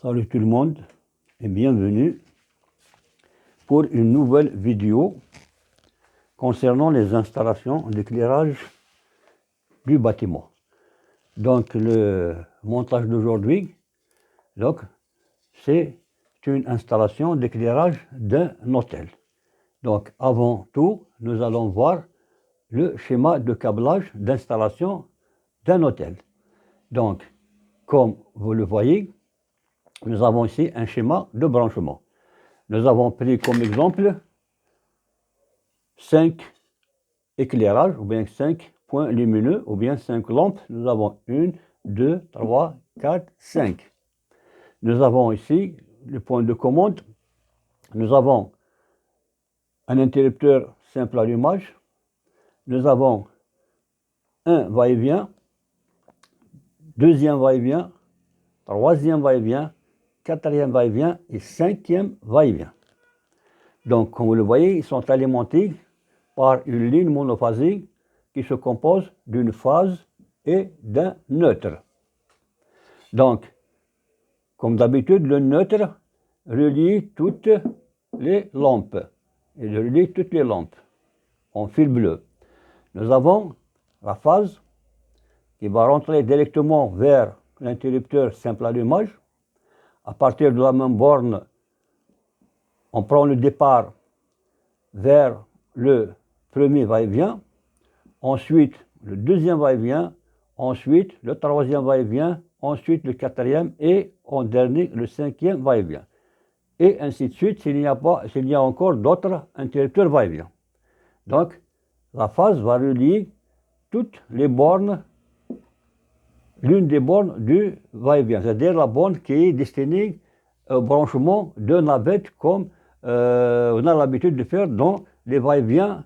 Salut tout le monde et bienvenue pour une nouvelle vidéo concernant les installations d'éclairage du bâtiment. Donc le montage d'aujourd'hui, c'est une installation d'éclairage d'un hôtel. Donc avant tout, nous allons voir le schéma de câblage d'installation d'un hôtel. Donc, comme vous le voyez, nous avons ici un schéma de branchement. Nous avons pris comme exemple 5 éclairages, ou bien 5 points lumineux, ou bien 5 lampes. Nous avons 1, 2, 3, 4, 5. Nous avons ici le point de commande. Nous avons un interrupteur simple allumage. Nous avons un va-et-vient, deuxième va-et-vient, troisième va-et-vient, quatrième va-et-vient et cinquième va-et-vient. Donc, comme vous le voyez, ils sont alimentés par une ligne monophasique qui se compose d'une phase et d'un neutre. Donc, comme d'habitude, le neutre relie toutes les lampes. Il relie toutes les lampes en fil bleu. Nous avons la phase qui va rentrer directement vers l'interrupteur simple allumage. À partir de la même borne, on prend le départ vers le premier va-et-vient, ensuite le deuxième va-et-vient, ensuite le troisième va-et-vient, ensuite le quatrième et en dernier le cinquième va-et-vient. Et ainsi de suite s'il y a encore d'autres interrupteurs va-et-vient. Donc la phase va relier toutes les bornes, l'une des bornes du va-et-vient, c'est-à-dire la borne qui est destinée au branchement de navettes comme on a l'habitude de faire dans les va-et-vient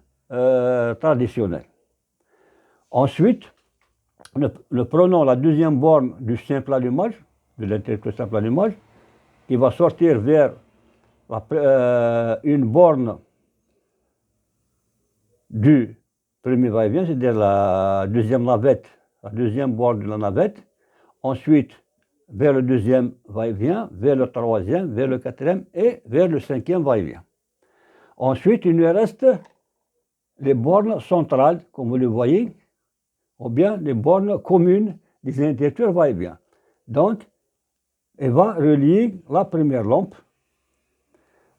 traditionnels. Ensuite, nous prenons la deuxième borne du simple allumage, de l'interrupteur simple allumage, qui va sortir vers une borne du premier va-et-vient, c'est-à-dire la deuxième navette, la deuxième borne de la navette. Ensuite, vers le deuxième va-et-vient, vers le troisième, vers le quatrième et vers le cinquième va-et-vient. Ensuite, il nous reste les bornes centrales, comme vous le voyez, ou bien les bornes communes des interrupteurs va-et-vient. Donc, elle va relier la première lampe,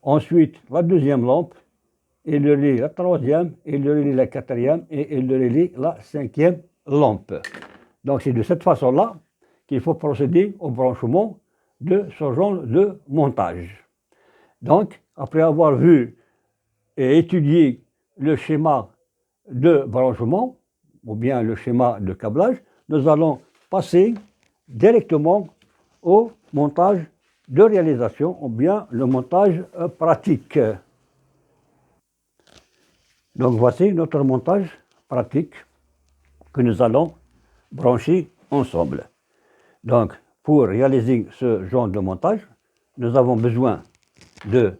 ensuite la deuxième lampe, elle relie la troisième, elle relie la quatrième et elle relie la cinquième lampe. Donc, c'est de cette façon-là qu'il faut procéder au branchement de ce genre de montage. Donc, après avoir vu et étudié le schéma de branchement, ou bien le schéma de câblage, nous allons passer directement au montage de réalisation, ou bien le montage pratique. Donc voici notre montage pratique que nous allons brancher ensemble. Donc, pour réaliser ce genre de montage, nous avons besoin de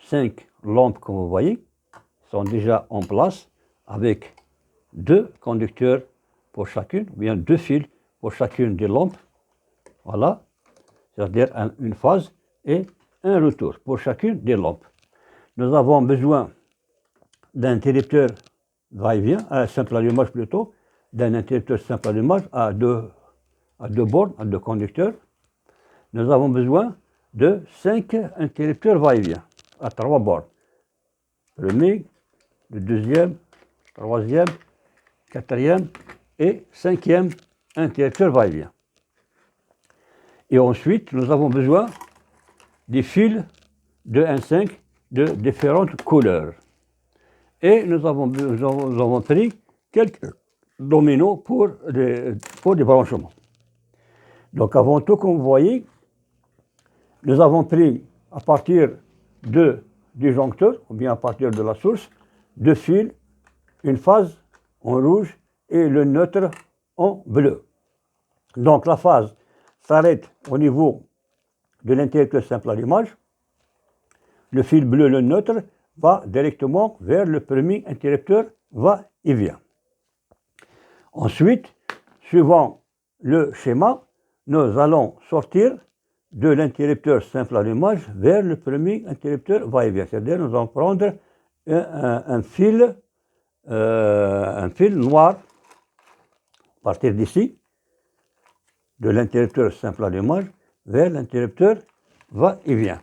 5 lampes, comme vous voyez, sont déjà en place avec 2 conducteurs pour chacune, ou bien 2 fils pour chacune des lampes. Voilà, c'est-à-dire une phase et un retour pour chacune des lampes. Nous avons besoin d'un interrupteur va-et-vient, un simple allumage plutôt, d'un interrupteur simple allumage à deux bornes, à 2 conducteurs. Nous avons besoin de 5 interrupteurs va-et-vient à 3 bornes. Premier, le deuxième, troisième, quatrième et cinquième interrupteur va-et-vient. Et ensuite, nous avons besoin des fils de 1,5 de différentes couleurs. Et nous avons pris quelques dominos pour des branchements. Donc avant tout, comme vous voyez, nous avons pris à partir du joncteur, ou bien à partir de la source, 2 fils, une phase en rouge et le neutre en bleu. Donc la phase s'arrête au niveau de l'interrupteur simple allumage. Le fil bleu, le neutre, va directement vers le premier interrupteur va-et-vient. Ensuite, suivant le schéma, nous allons sortir de l'interrupteur simple allumage vers le premier interrupteur va-et-vient. C'est-à-dire nous allons prendre un fil noir à partir d'ici, de l'interrupteur simple allumage vers l'interrupteur va-et-vient.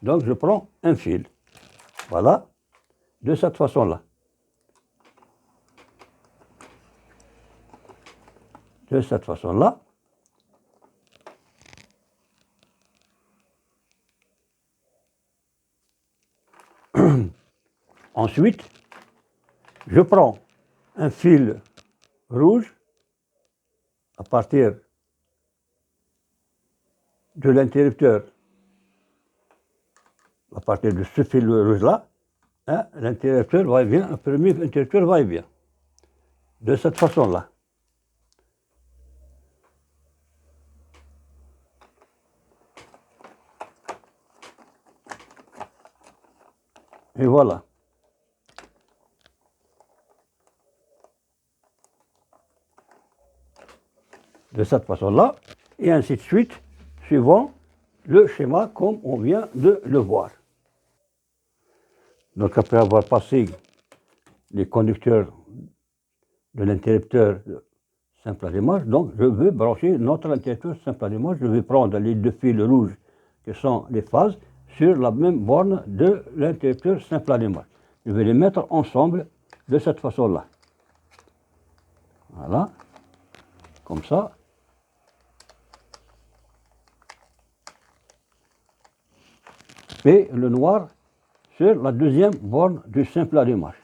Donc je prends un fil, voilà, de cette façon-là. De cette façon-là. Ensuite, je prends un fil rouge à partir de l'interrupteur, à partir de ce fil rouge-là, l'interrupteur va-et-vient, le premier interrupteur va-et-vient. De cette façon-là. Et voilà. De cette façon-là, et ainsi de suite, suivant le schéma comme on vient de le voir. Donc après avoir passé les conducteurs de l'interrupteur simple allumage, donc je veux brancher notre interrupteur simple allumage, je vais prendre les deux fils rouges qui sont les phases sur la même borne de l'interrupteur simple allumage. Je vais les mettre ensemble de cette façon-là. Voilà, comme ça. Et le noir sur la deuxième borne du simple allumage.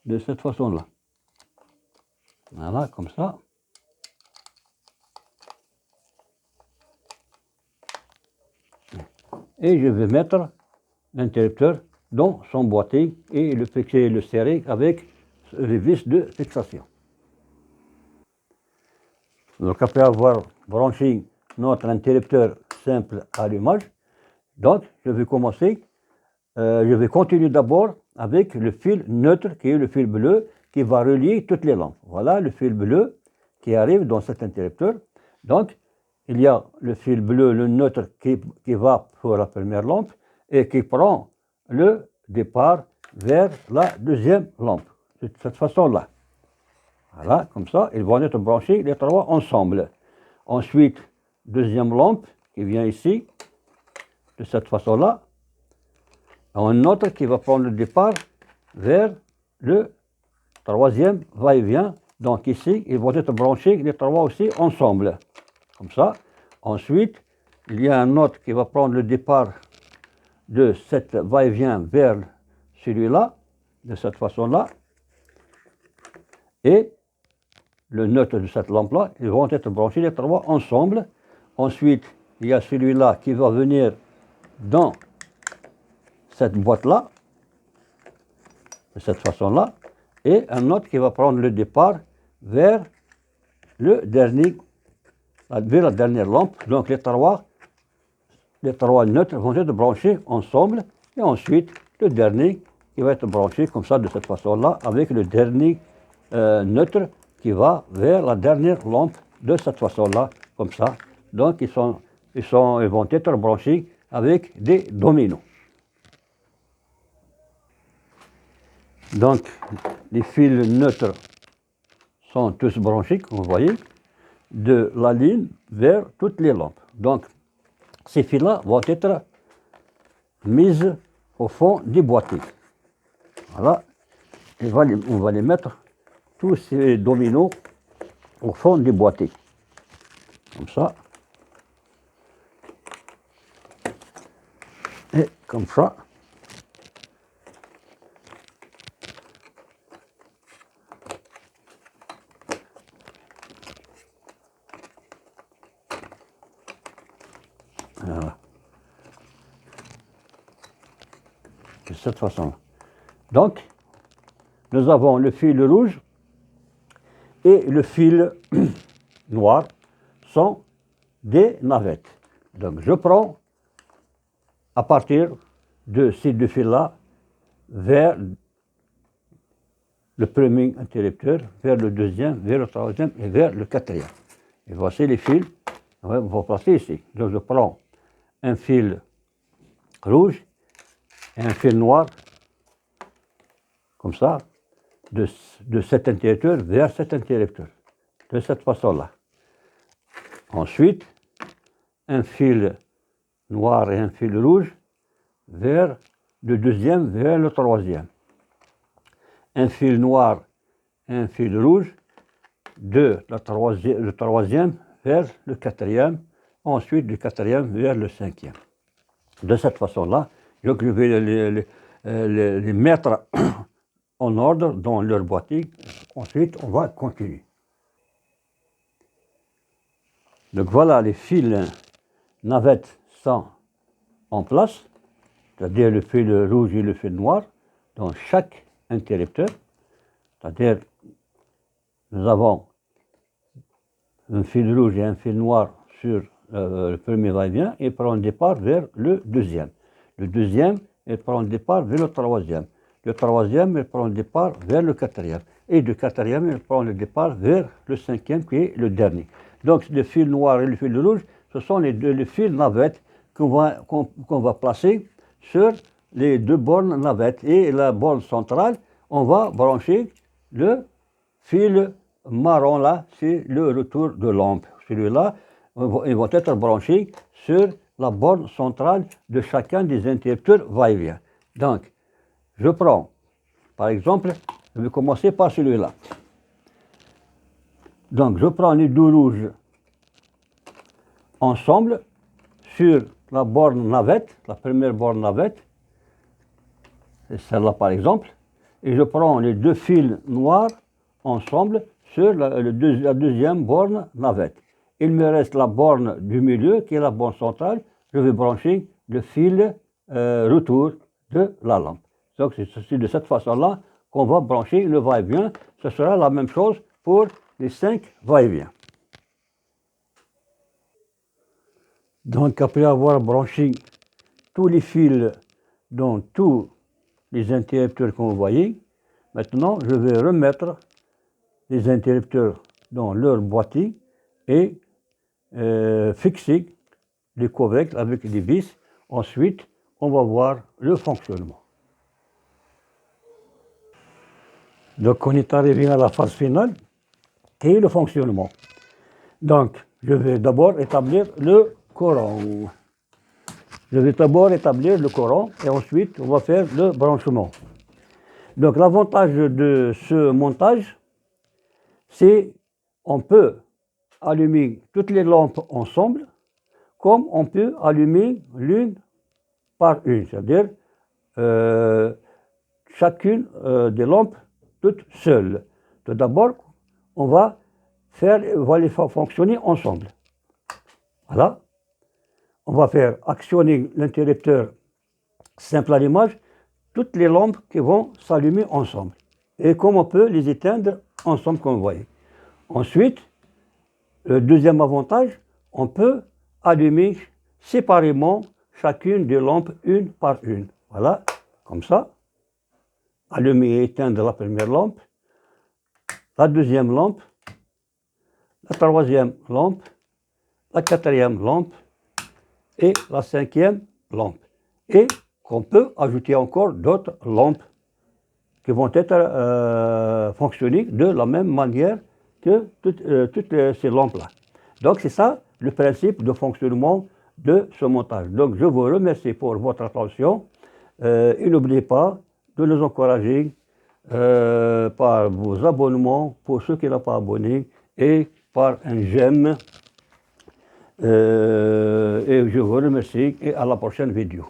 De cette façon-là. Voilà, comme ça. Et je vais mettre l'interrupteur dans son boîtier et le fixer, le serrer avec les vis de fixation. Donc après avoir branché notre interrupteur simple allumage, donc je vais commencer, je vais continuer d'abord avec le fil neutre qui est le fil bleu qui va relier toutes les lampes. Voilà le fil bleu qui arrive dans cet interrupteur. Donc il y a le fil bleu, le neutre qui va pour la première lampe et qui prend le départ vers la deuxième lampe, de cette façon-là. Voilà, comme ça, ils vont être branchés les trois ensemble. Ensuite, deuxième lampe qui vient ici, de cette façon-là. Un autre qui va prendre le départ vers le troisième va-et-vient. Donc ici, ils vont être branchés les trois aussi ensemble. Comme ça. Ensuite, il y a un autre qui va prendre le départ de cette va-et-vient vers celui-là, de cette façon-là. Et le neutre de cette lampe-là, ils vont être branchés les trois ensemble. Ensuite, il y a celui-là qui va venir dans cette boîte-là, de cette façon-là, et un autre qui va prendre le départ vers le dernier, vers la dernière lampe. Donc les trois neutres vont être branchés ensemble, et ensuite le dernier qui va être branché comme ça, de cette façon-là, avec le dernier neutre qui va vers la dernière lampe de cette façon-là, comme ça. Donc ils vont être branchés avec des dominos. Donc les fils neutres sont tous branchés, comme vous voyez, de la ligne vers toutes les lampes. Donc ces fils-là vont être mis au fond du boîtier. Voilà, on va les mettre, tous ces dominos, au fond du boîtier. Comme ça. Et comme ça. Voilà. De cette façon. Donc, nous avons le fil rouge et le fil noir sont des navettes. Donc, je prends à partir de ces deux fils-là vers le premier interrupteur, vers le deuxième, vers le troisième et vers le quatrième. Et voici les fils. Ouais, vous placez ici. Donc je prends un fil rouge et un fil noir, comme ça, de cet interrupteur vers cet interrupteur, de cette façon-là. Ensuite, un fil noir et un fil rouge vers le deuxième vers le troisième. Un fil noir et un fil rouge de le troisième vers le quatrième, ensuite du quatrième vers le cinquième. De cette façon-là, je vais les mettre en ordre dans leur boîtier. Ensuite, on va continuer. Donc voilà, les fils navettes sont en place, c'est-à-dire le fil rouge et le fil noir, dans chaque interrupteur. C'est-à-dire, nous avons un fil rouge et un fil noir sur le premier va-et-vient et prend le départ vers le deuxième. Le deuxième, il prend le départ vers le troisième. Le troisième, il prend le départ vers le quatrième. Et du quatrième, il prend le départ vers le cinquième, qui est le dernier. Donc, le fil noir et le fil rouge, ce sont les fils navettes qu'on va placer sur les deux bornes navettes. Et la borne centrale, on va brancher le fil marron là, c'est le retour de lampe. Celui-là, ils vont être branchés sur la borne centrale de chacun des interrupteurs va-et-vient. Donc, je prends, par exemple, je vais commencer par celui-là. Donc, je prends les deux rouges ensemble sur la borne navette, la première borne navette, c'est celle-là par exemple, et je prends les deux fils noirs ensemble sur la deuxième borne navette. Il me reste la borne du milieu, qui est la borne centrale. Je vais brancher le fil retour de la lampe. Donc c'est de cette façon-là qu'on va brancher le va-et-vient. Ce sera la même chose pour les 5 va-et-vient. Donc après avoir branché tous les fils dans tous les interrupteurs que vous voyez, maintenant je vais remettre les interrupteurs dans leur boîtier et fixer les couvercles avec des vis. Ensuite, on va voir le fonctionnement. Donc, on est arrivé à la phase finale, qui est le fonctionnement. Donc, je vais d'abord établir le courant. Je vais d'abord établir le courant et ensuite, on va faire le branchement. Donc, l'avantage de ce montage, c'est on peut allumer toutes les lampes ensemble, comme on peut allumer l'une par une, c'est-à-dire chacune des lampes toutes seules. Tout d'abord, on va les faire fonctionner ensemble. Voilà. On va faire actionner l'interrupteur simple allumage, toutes les lampes qui vont s'allumer ensemble. Et comme on peut les éteindre ensemble, comme vous voyez. Ensuite, le deuxième avantage, on peut allumer séparément chacune des lampes une par une. Voilà, comme ça. Allumer et éteindre la première lampe, la deuxième lampe, la troisième lampe, la quatrième lampe et la cinquième lampe. Et qu'on peut ajouter encore d'autres lampes qui vont être fonctionner de la même manière que toutes ces lampes-là. Donc c'est ça le principe de fonctionnement de ce montage. Donc je vous remercie pour votre attention et n'oubliez pas de nous encourager par vos abonnements pour ceux qui ne sont pas abonnés et par un j'aime. Et je vous remercie et à la prochaine vidéo.